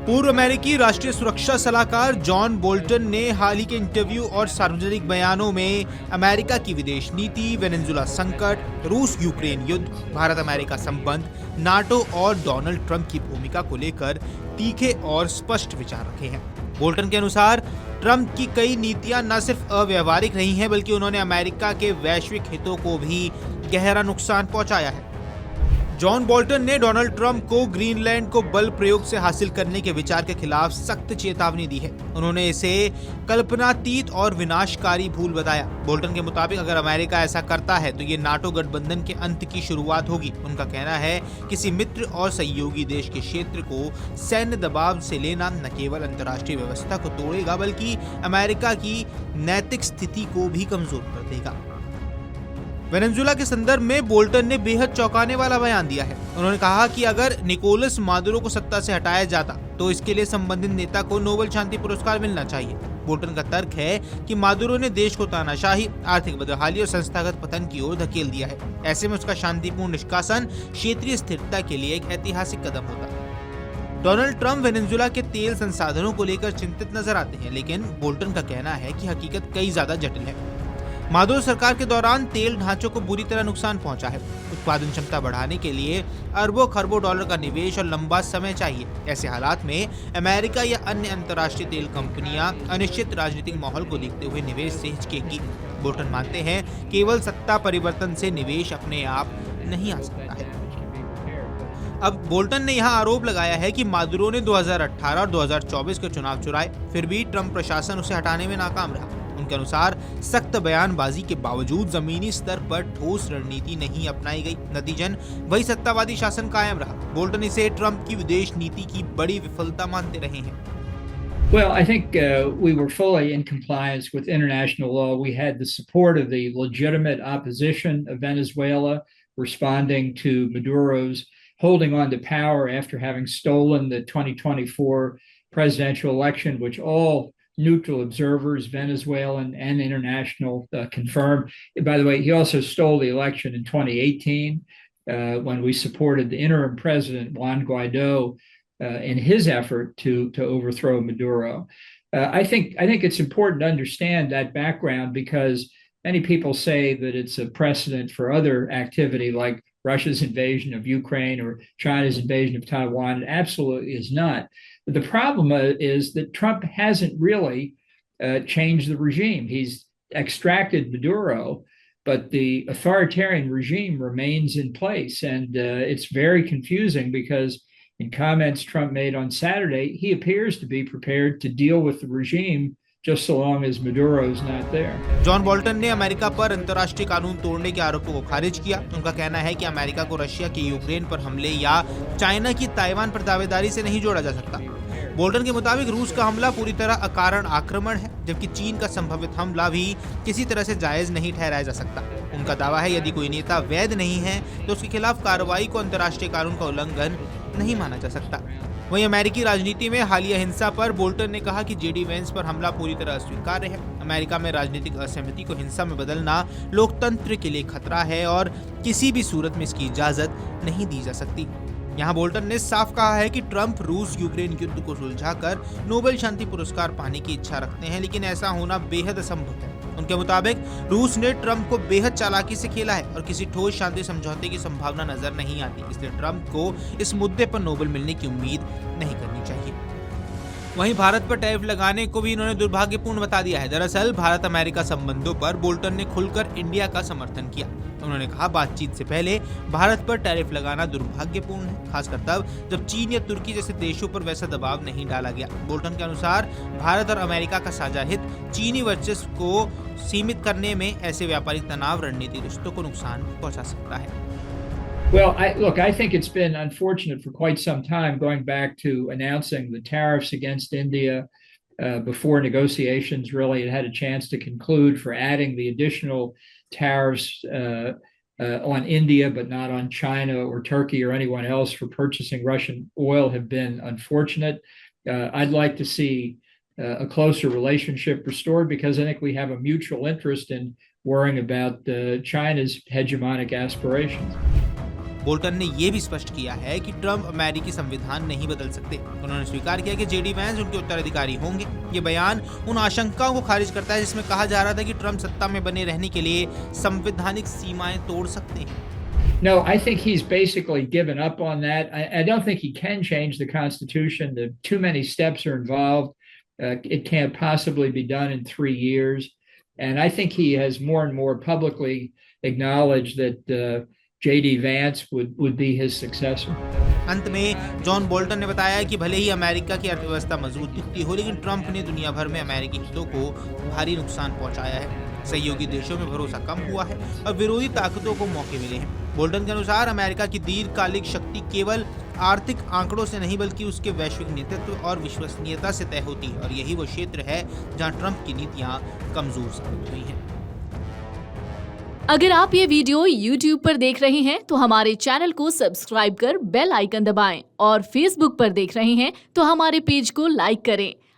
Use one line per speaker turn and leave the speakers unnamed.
पूर्व अमेरिकी राष्ट्रीय सुरक्षा सलाहकार जॉन बोल्टन ने हाल ही के इंटरव्यू और सार्वजनिक बयानों में अमेरिका की विदेश नीति, वेनेजुएला संकट, रूस यूक्रेन युद्ध, भारत अमेरिका संबंध, नाटो और डोनाल्ड ट्रंप की भूमिका को लेकर तीखे और स्पष्ट विचार रखे हैं। बोल्टन के अनुसार ट्रंप की कई नीतियां न सिर्फ अव्यवहारिक रही हैं, बल्कि उन्होंने अमेरिका के वैश्विक हितों को भी गहरा नुकसान पहुंचाया है। जॉन बोल्टन ने डोनाल्ड ट्रंप को ग्रीनलैंड को बल प्रयोग से हासिल करने के विचार के खिलाफ सख्त चेतावनी दी है। उन्होंने इसे कल्पनातीत और विनाशकारी भूल बताया। बोल्टन के मुताबिक अगर अमेरिका ऐसा करता है तो ये नाटो गठबंधन के अंत की शुरुआत होगी। उनका कहना है किसी मित्र और सहयोगी देश के क्षेत्र को सैन्य दबाव से लेना न केवल अंतर्राष्ट्रीय व्यवस्था को तोड़ेगा, बल्कि अमेरिका की नैतिक स्थिति को भी कमजोर कर देगा। वेनेजुएला के संदर्भ में बोल्टन ने बेहद चौंकाने वाला बयान दिया है। उन्होंने कहा कि अगर निकोलस मादुरो को सत्ता से हटाया जाता तो इसके लिए संबंधित नेता को नोबेल शांति पुरस्कार मिलना चाहिए। बोल्टन का तर्क है कि मादुरो ने देश को तानाशाही, आर्थिक बदहाली और संस्थागत पतन की ओर धकेल दिया है। ऐसे में उसका शांतिपूर्ण निष्कासन क्षेत्रीय स्थिरता के लिए एक ऐतिहासिक कदम होता। डोनाल्ड ट्रंप वेनेजुएला के तेल संसाधनों को लेकर चिंतित नजर आते हैं, लेकिन बोल्टन का कहना है कि हकीकत कई ज्यादा जटिल है। मादुरो सरकार के दौरान तेल ढांचों को बुरी तरह नुकसान पहुंचा है। उत्पादन क्षमता बढ़ाने के लिए अरबों खरबों डॉलर का निवेश और लंबा समय चाहिए। ऐसे हालात में अमेरिका या अन्य अंतर्राष्ट्रीय तेल कंपनियां अनिश्चित राजनीतिक माहौल को देखते हुए निवेश से हिचकेंगी। बोल्टन मानते हैं केवल सत्ता परिवर्तन से निवेश अपने आप नहीं आ सकता है। अब बोल्टन ने यहां आरोप लगाया है कि मादुरो ने 2018 और 2024 के चुनाव चुराए, फिर भी ट्रंप प्रशासन उसे हटाने में नाकाम रहा। उनके अनुसार सख्त बयानबाजी के बावजूद जमीनी स्तर पर ठोस रणनीति नहीं अपनाई गई। नतीजन वही सत्तावादी शासन कायम रहा। बोल्टन इसे ट्रंप की विदेश नीति की बड़ी विफलता मानते रहे हैं।
Well, I think we were fully in compliance with international law. We had the support of the legitimate opposition of Venezuela responding to Maduro's holding on to power after having stolen the 2024 presidential election, which all neutral observers, Venezuelan and international, confirmed. By the way, he also stole the election in 2018 when we supported the interim president, Juan Guaido, in his effort to overthrow Maduro. I think it's important to understand that background because many people say that it's a precedent for other activity like Russia's invasion of Ukraine or China's invasion of Taiwan. It absolutely is not. But the problem is that Trump hasn't really changed the regime. He's extracted Maduro, but the authoritarian regime remains in place. And it's very confusing because in comments Trump made on Saturday, he appears to be prepared to deal with the regime just so long as Maduro is not there.
John Bolton ने America पर अंतर्राष्ट्रीय कानून तोड़ने के आरोपों को खारिज किया। उनका कहना है कि अमेरिका को रशिया के यूक्रेन पर हमले या चाइना की ताइवान पर दावेदारी से नहीं जोड़ा जा सकता। बोल्टन के मुताबिक रूस का हमला पूरी तरह अकारण आक्रमण है, जबकि चीन का संभावित हमला भी किसी तरह से जायज नहीं ठहराया जा सकता। उनका दावा है यदि कोई नेता वैध नहीं है तो उसके खिलाफ कार्रवाई को अंतर्राष्ट्रीय कानून का उल्लंघन नहीं माना जा सकता। वहीं अमेरिकी राजनीति में हालिया हिंसा पर बोल्टन ने कहा कि जेडी वेंस पर हमला पूरी तरह अस्वीकार्य है। अमेरिका में राजनीतिक असहमति को हिंसा में बदलना लोकतंत्र के लिए खतरा है और किसी भी सूरत में इसकी इजाजत नहीं दी जा सकती। यहाँ बोल्टन ने साफ कहा है कि ट्रंप रूस यूक्रेन युद्ध को सुलझाकर नोबेल शांति पुरस्कार पाने की इच्छा रखते हैं, लेकिन ऐसा होना बेहद असंभव है। उनके मुताबिक रूस ने ट्रंप को बेहद चालाकी से खेला है और किसी ठोस शांति समझौते की संभावना नजर नहीं आती, इसलिए ट्रंप को इस मुद्दे पर नोबेल मिलने की उम्मीद नहीं करनी चाहिए। वहीं भारत पर टैरिफ लगाने को भी इन्होंने दुर्भाग्यपूर्ण बता दिया है। दरअसल भारत अमेरिका संबंधों पर बोल्टन ने खुलकर इंडिया का समर्थन किया। उन्होंने कहा बातचीत से पहले भारत पर टैरिफ लगाना दुर्भाग्यपूर्ण है, खासकर तब जब चीन या तुर्की जैसे देशों पर वैसा दबाव नहीं डाला गया। बोल्टन के अनुसार भारत और अमेरिका का साझा हित चीनी वर्चस्व को सीमित करने में ऐसे व्यापारिक तनाव रणनीतिक रिश्तों को नुकसान पहुंचा सकता है।
Well, I think it's been unfortunate for quite some time, going back to announcing the tariffs against India before negotiations really had a chance to conclude, for adding the additional tariffs on India, but not on China or Turkey or anyone else for purchasing Russian oil, have been unfortunate. I'd like to see a closer relationship restored because I think we have a mutual interest in worrying about China's hegemonic aspirations.
Bolton ने यह भी स्पष्ट किया है कि Trump अमेरिकी संविधान नहीं बदल सकते। उन्होंने स्वीकार किया कि जेडी वैंस उनके उत्तराधिकारी होंगे। ये बयान उन आशंकाओं को खारिज करता है जिसमें कहा जा रहा था कि ट्रंप सत्ता में बने रहने के लिए संवैधानिक सीमाएं तोड़ सकते हैं।
No, I think he's basically given up on that. I don't think he can change the Constitution. Too many steps are involved. It can't possibly be done in 3 years. And I think he has more and more publicly acknowledged that J.D. Vance would be his successor.
अंत में John Bolton ने बताया कि भले ही America की अर्थव्यवस्था मजबूत दिखती हो, लेकिन ट्रंप ने दुनिया भर में अमेरिकी हितों को भारी नुकसान पहुंचाया है। सहयोगी देशों में भरोसा कम हुआ है और विरोधी ताकतों को मौके मिले हैं। बोल्टन के अनुसार अमेरिका की दीर्घकालिक शक्ति केवल आर्थिक आंकड़ों से नहीं बल्कि उसके वैश्विक नेतृत्व और विश्वसनीयता से तय होती है, और यही वो क्षेत्र है जहां ट्रंप की नीतियां कमजोर साबित हुई हैं।
अगर आप ये वीडियो YouTube पर देख रहे हैं तो हमारे चैनल को सब्सक्राइब कर बेल आइकन दबाएं, और Facebook पर देख रहे हैं तो हमारे पेज को लाइक करें।